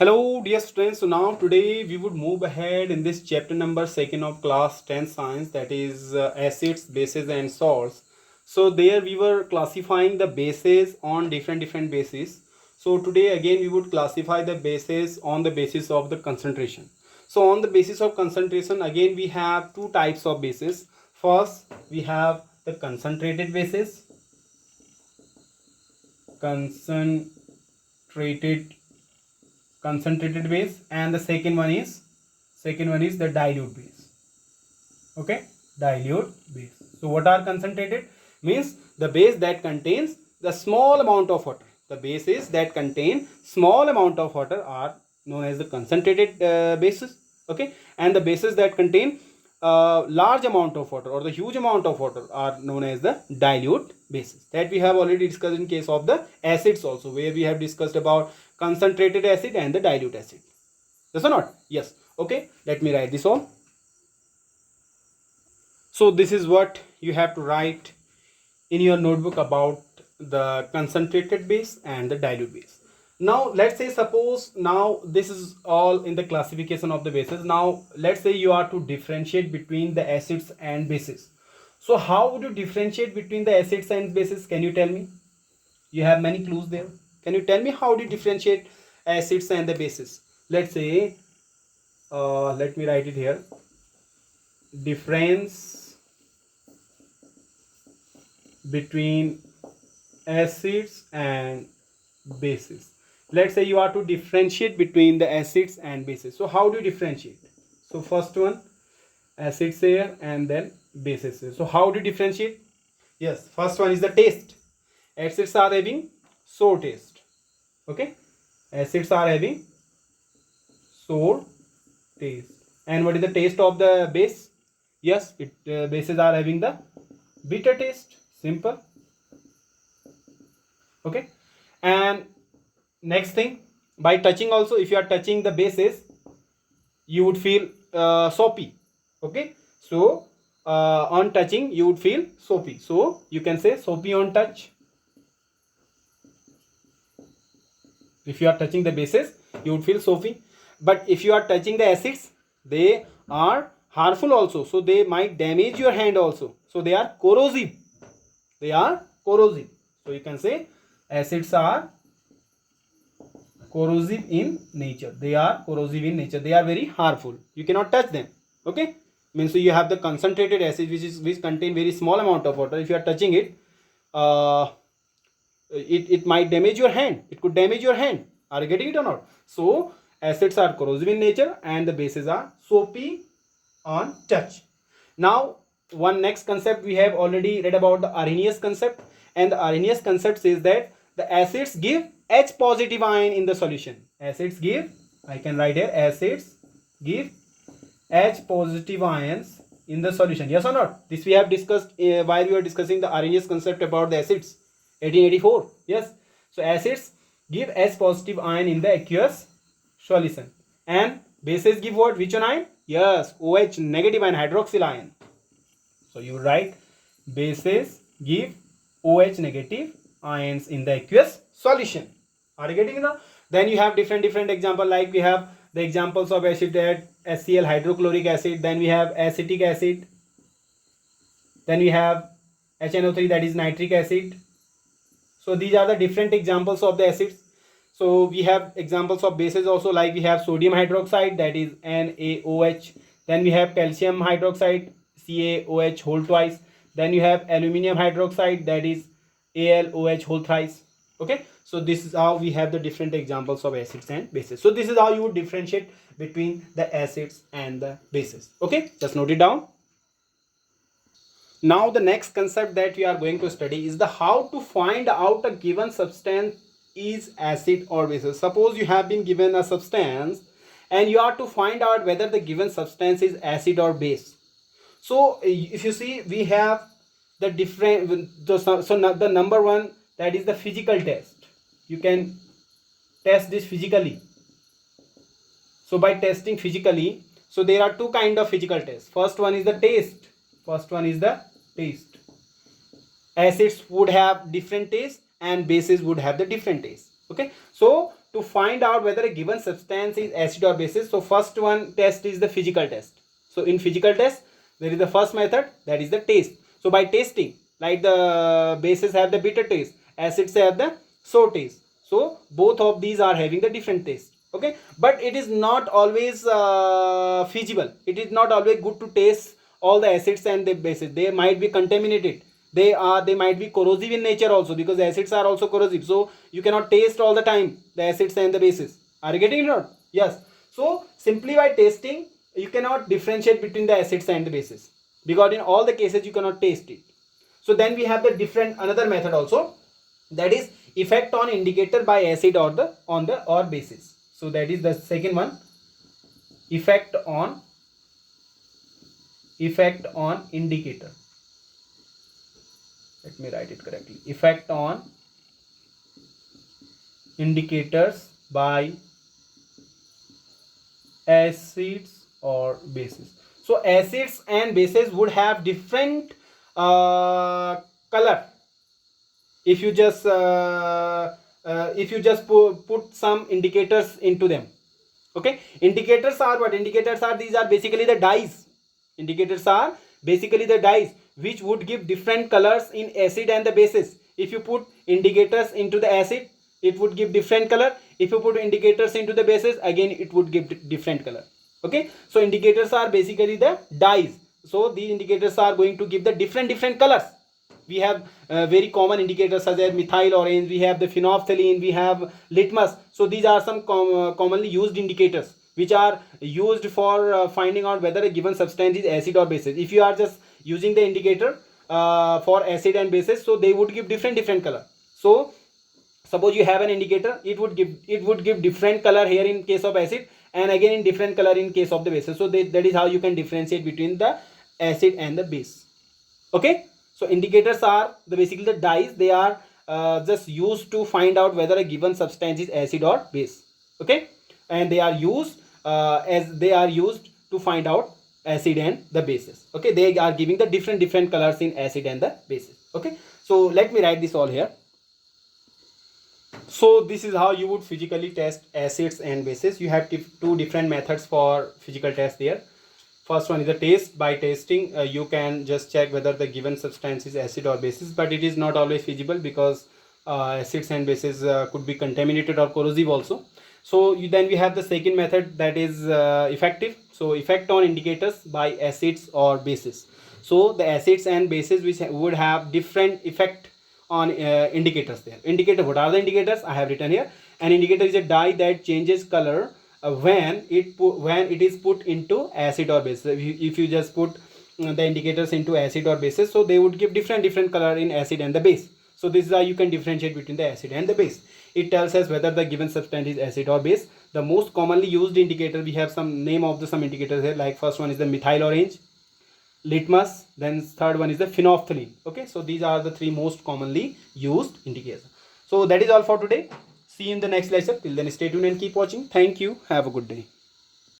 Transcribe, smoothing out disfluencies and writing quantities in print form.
Hello dear students, so now today we would move ahead in this chapter number 2nd of class 10 science, that is acids, bases and salts. So there we were classifying the bases on different bases. So today again we would classify the bases on the basis of the concentration. So on the basis of concentration again we have two types of bases. First we have the concentrated bases, concentrated base, and the second one is the dilute base. Okay, dilute base. So what are concentrated? Means the base that contains the small amount of water. The bases that contain small amount of water are known as the concentrated bases. Okay, and the bases that contain large amount of water or the huge amount of water are known as the dilute bases. That we have already discussed in case of the acids also, where we have discussed about concentrated acid and the dilute acid. Yes or not? Yes. Okay, let me write this all. So this is what you have to write in your notebook about the concentrated base and the dilute base. Now let's say, suppose now this is all in the classification of the bases. Now let's say you are to differentiate between the acids and bases. So how would you differentiate between the acids and bases? Can you tell me? You have many clues there. Can you tell me how do you differentiate acids and the bases? Let's say, let me write it here. Difference between acids and bases. Let's say you are to differentiate between the acids and bases. So how do you differentiate? So first one, acids here and then bases here. So how do you differentiate? Yes, first one is the taste. Acids are having sour taste. Okay, acids are having sour taste. And what is the taste of the base? Yes, bases are having the bitter taste. Simple. Okay, and next thing, by touching also, if you are touching the bases, you would feel soapy. Okay, so on touching you would feel soapy, so you can say soapy on touch. If you are touching the bases, you would feel soapy. But if you are touching the acids, they are harmful also, so they might damage your hand also, so they are corrosive. So you can say acids are corrosive in nature. They are very harmful. You cannot touch them. Okay, means you have the concentrated acid which contain very small amount of water. If you are touching it, it might damage your hand. It could damage your hand. Are you getting it or not? So acids are corrosive in nature and the bases are soapy on touch. Now one next concept we have already read about, the Arrhenius concept, and the Arrhenius concept says that the acids give H positive ion in the solution. Acids give, I can write here, acids give H positive ions in the solution. Yes or not? This we have discussed while we were discussing the Arrhenius concept about the acids, 1884. Yes, so acids give H positive ion in the aqueous solution, and bases give what? Which one ion? Yes, OH negative ion, hydroxyl ion. So you write bases give OH negative ions in the aqueous solution. Are you getting it now? Then you have different example, like we have the examples of acid at HCl, hydrochloric acid. Then we have acetic acid. Then we have HNO3, that is nitric acid. So these are the different examples of the acids. So we have examples of bases also, like we have sodium hydroxide, that is NaOH. Then we have calcium hydroxide, CaOH whole twice. Then you have aluminium hydroxide, that is AlOH whole thrice. Okay, so this is how we have the different examples of acids and bases. So this is how you would differentiate between the acids and the bases. Okay, just note it down. Now the next concept that we are going to study is the how to find out a given substance is acid or base. Suppose you have been given a substance and you are to find out whether the given substance is acid or base. So if you see, we have the different, so the number one, that is the physical test. You can test this physically. So by testing physically, so there are two kind of physical tests. First one is the taste. Acids would have different taste and bases would have the different taste. Okay, so to find out whether a given substance is acid or basis. So first one test is the physical test. So in physical test, there is the first method, that is the taste. So by tasting, like the bases have the bitter taste, acids have the sour taste. So both of these are having the different taste. Okay, but it is not always feasible. It is not always good to taste all the acids and the bases. They might be contaminated. They might be corrosive in nature also, because acids are also corrosive. So you cannot taste all the time the acids and the bases. Are you getting it or not? Yes. So simply by tasting, you cannot differentiate between the acids and the bases, because in all the cases you cannot taste it. So then we have the another method also, that is effect on indicator by acid or bases. So that is the second one, effect on indicator. Let me write it correctly. Effect on indicators by acids or bases. So acids and bases would have different color if you just put some indicators into them. Okay, indicators are what? Indicators are, these are basically the dyes. Indicators are basically the dyes which would give different colors in acid and the bases. If you put indicators into the acid, it would give different color. If you put indicators into the bases, again it would give different color. Okay, so indicators are basically the dyes. So these indicators are going to give the different colors. We have very common indicators such as methyl orange, we have the phenolphthalein, we have litmus. So these are some commonly used indicators which are used for finding out whether a given substance is acid or basis. If you are just using the indicator for acid and basis, so they would give different color. So suppose you have an indicator, it would give different color here in case of acid, and again in different color in case of the basis. So that is how you can differentiate between the acid and the base. Okay, so indicators are basically the dyes. They are just used to find out whether a given substance is acid or base. Okay, and they are used to find out acid and the bases. Okay, they are giving the different colors in acid and the bases. Okay, so let me write this all here. So this is how you would physically test acids and bases. You have two different methods for physical test there. First one is the taste. By tasting, you can just check whether the given substance is acid or basis, but it is not always feasible because acids and bases could be contaminated or corrosive also. So then we have the second method, that is effective. So effect on indicators by acids or bases. So the acids and bases which would have different effect on indicators there. Indicator, what are the indicators? I have written here. An indicator is a dye that changes color when it is put into acid or base. If you just put the indicators into acid or bases, so they would give different color in acid and the base. So this is how you can differentiate between the acid and the base. It tells us whether the given substance is acid or base. The most commonly used indicator, we have some name of some indicators here, like first one is the methyl orange, litmus, then third one is the phenolphthalein. Okay, so these are the three most commonly used indicators. So that is all for today. See you in the next lecture. Till then, stay tuned and keep watching. Thank you. Have a good day.